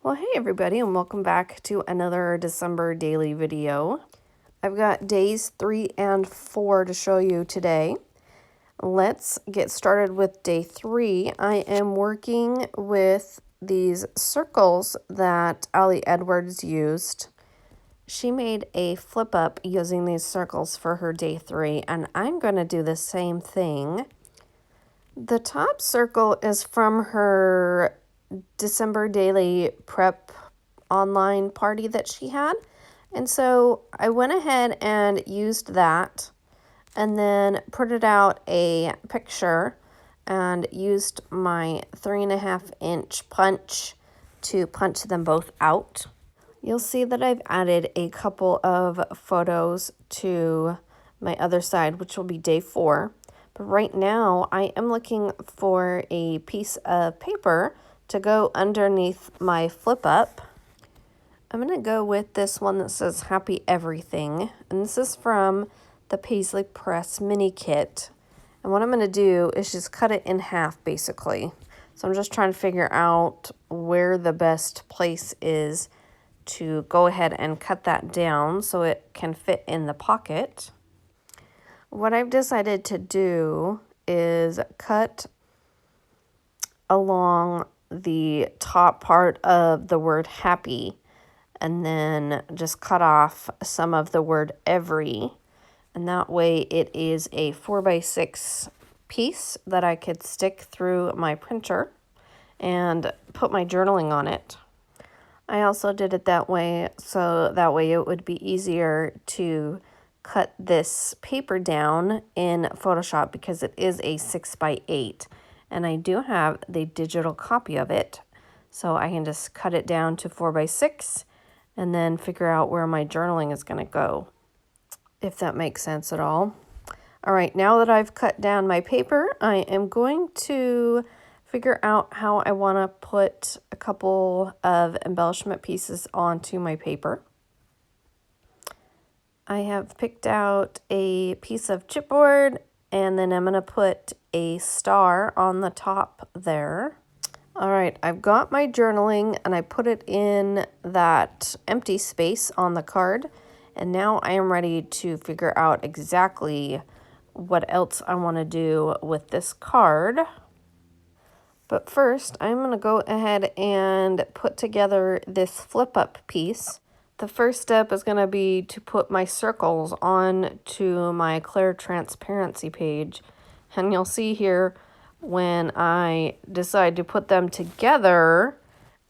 Well, hey everybody, and welcome back to another December daily video. I've got days 3 and 4 to show you today. Let's get started with day 3. I am working with these circles that Ali Edwards used. She made a flip up using these circles for her day 3, and I'm going to do the same thing. The top circle is from her December daily prep online party that she had. And so I went ahead and used that and then printed out a picture and used my 3.5-inch punch to punch them both out. You'll see that I've added a couple of photos to my other side, which will be day 4. But right now I am looking for a piece of paper to go underneath my flip up. I'm going to go with this one that says Happy Everything, and this is from the Paisley Press mini kit. And what I'm going to do is just cut it in half basically. So I'm just trying to figure out where the best place is to go ahead and cut that down so it can fit in the pocket. What I've decided to do is cut along the top part of the word happy and then just cut off some of the word every, and that way it is a 4x6 piece that I could stick through my printer and put my journaling on it. I also did it that way so that way it would be easier to cut this paper down in Photoshop because it is a 6x8. And I do have the digital copy of it, so I can just cut it down to 4x6 and then figure out where my journaling is going to go, if that makes sense at all. All right, now that I've cut down my paper, I am going to figure out how I want to put a couple of embellishment pieces onto my paper. I have picked out a piece of chipboard, and then I'm going to put a star on the top there. All right, I've got my journaling and I put it in that empty space on the card. And now I am ready to figure out exactly what else I want to do with this card. But first, I'm going to go ahead and put together this flip up piece. The first step is going to be to put my circles on to my clear transparency page. And you'll see here when I decide to put them together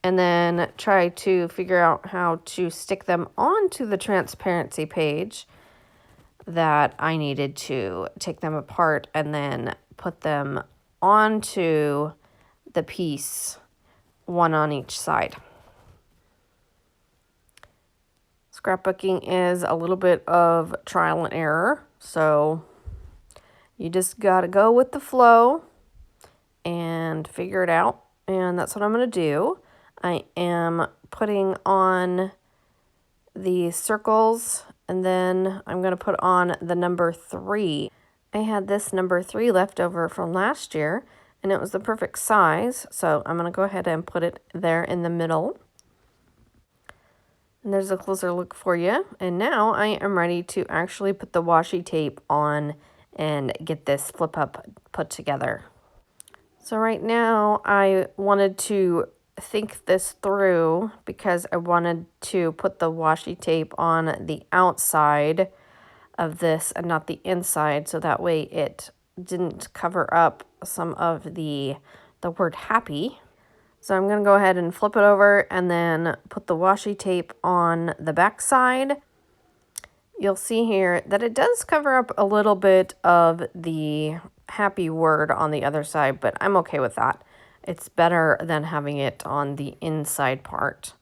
and then try to figure out how to stick them onto the transparency page, that I needed to take them apart and then put them onto the piece, one on each side. Scrapbooking is a little bit of trial and error, so you just gotta go with the flow and figure it out, and that's what I'm gonna do. I am putting on the circles, and then I'm gonna put on the number 3. I had this number 3 left over from last year, and it was the perfect size, so I'm gonna go ahead and put it there in the middle. And there's a closer look for you. And now I am ready to actually put the washi tape on and get this flip up put together. So right now I wanted to think this through because I wanted to put the washi tape on the outside of this and not the inside, so that way it didn't cover up some of the word happy. So I'm going to go ahead and flip it over and then put the washi tape on the back side. You'll see here that it does cover up a little bit of the happy word on the other side, but I'm okay with that. It's better than having it on the inside part.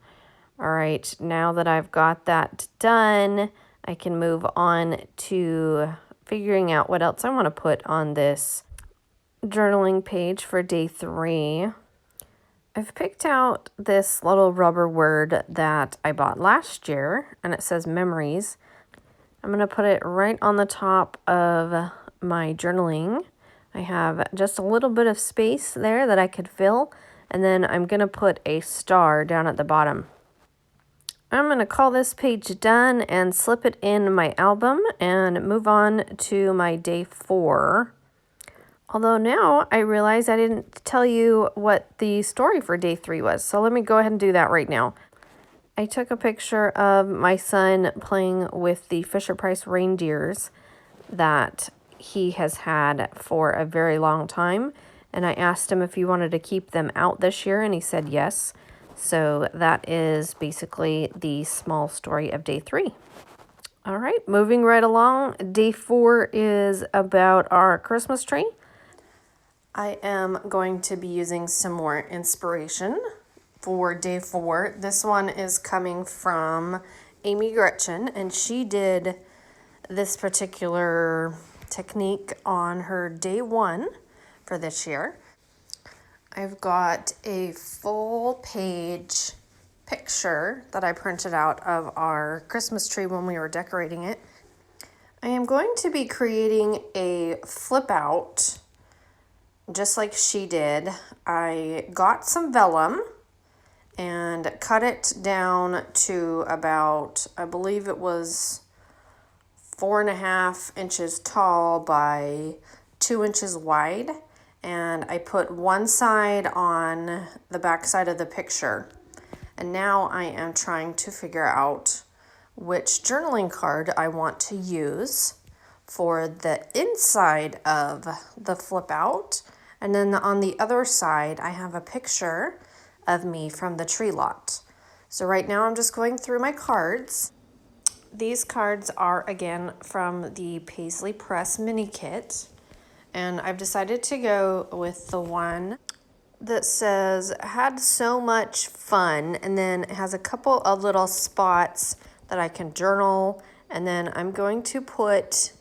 All right, now that I've got that done, I can move on to figuring out what else I want to put on this journaling page for day 3. I've picked out this little rubber word that I bought last year, and it says memories. I'm going to put it right on the top of my journaling. I have just a little bit of space there that I could fill, And then I'm going to put a star down at the bottom. I'm going to call this page done and slip it in my album and move on to my day 4. Although now I realize I didn't tell you what the story for day 3 was. So let me go ahead and do that right now. I took a picture of my son playing with the Fisher-Price reindeers that he has had for a very long time. And I asked him if he wanted to keep them out this year, and he said yes. So that is basically the small story of day 3. All right, moving right along. Day 4 is about our Christmas tree. I am going to be using some more inspiration for day 4. This one is coming from Amy Gretchen, and she did this particular technique on her day 1 for this year. I've got a full page picture that I printed out of our Christmas tree when we were decorating it. I am going to be creating a flip out just like she did. I got some vellum and cut it down to about, I believe it was 4.5 inches tall by 2 inches wide. And I put one side on the back side of the picture. And now I am trying to figure out which journaling card I want to use for the inside of the flip out. And then on the other side, I have a picture of me from the tree lot. So right now I'm just going through my cards. These cards are again from the Paisley Press mini kit. And I've decided to go with the one that says, had so much fun, and then it has a couple of little spots that I can journal. And then I'm going to put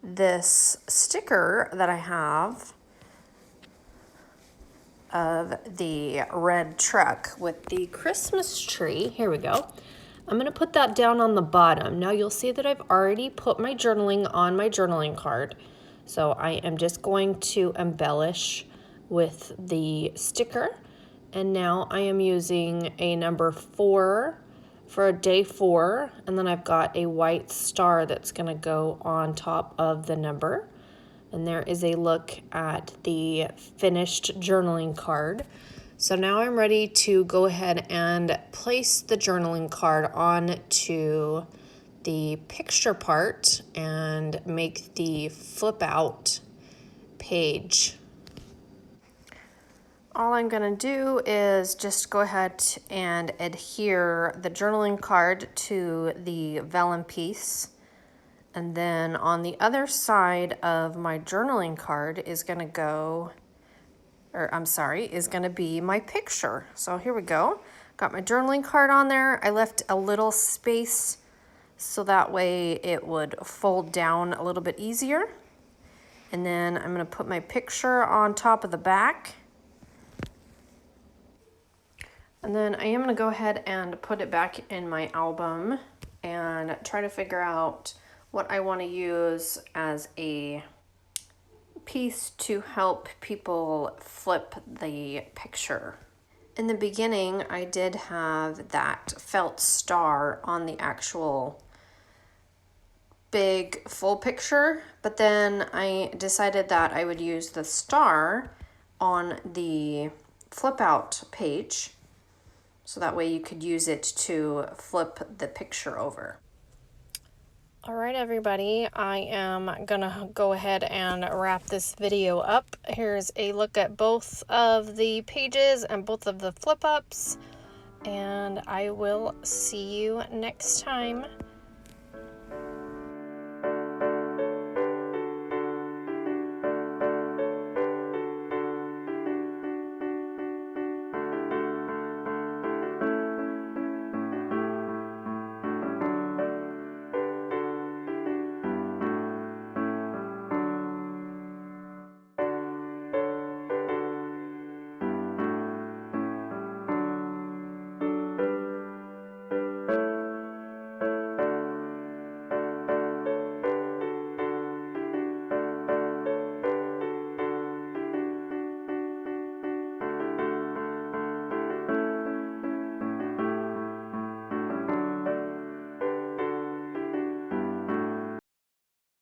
this sticker that I have of the red truck with the Christmas tree. Here we go. I'm going to put that down on the bottom. Now you'll see that I've already put my journaling on my journaling card. So I am just going to embellish with the sticker. And now I am using a number 4 for a day 4. And then I've got a white star that's going to go on top of the number. And there is a look at the finished journaling card. So now I'm ready to go ahead and place the journaling card onto the picture part and make the flip out page. All I'm going to do is just go ahead and adhere the journaling card to the vellum piece. And then on the other side of my journaling card is going to go, is going to be my picture. So here we go. Got my journaling card on there. I left a little space so that way it would fold down a little bit easier. And then I'm going to put my picture on top of the back. And then I am going to go ahead and put it back in my album and try to figure out what I want to use as a piece to help people flip the picture. In the beginning, I did have that felt star on the actual big full picture, but then I decided that I would use the star on the flip out page so that way you could use it to flip the picture over. All right, everybody, I am gonna go ahead and wrap this video up. Here's a look at both of the pages and both of the flip ups, and I will see you next time.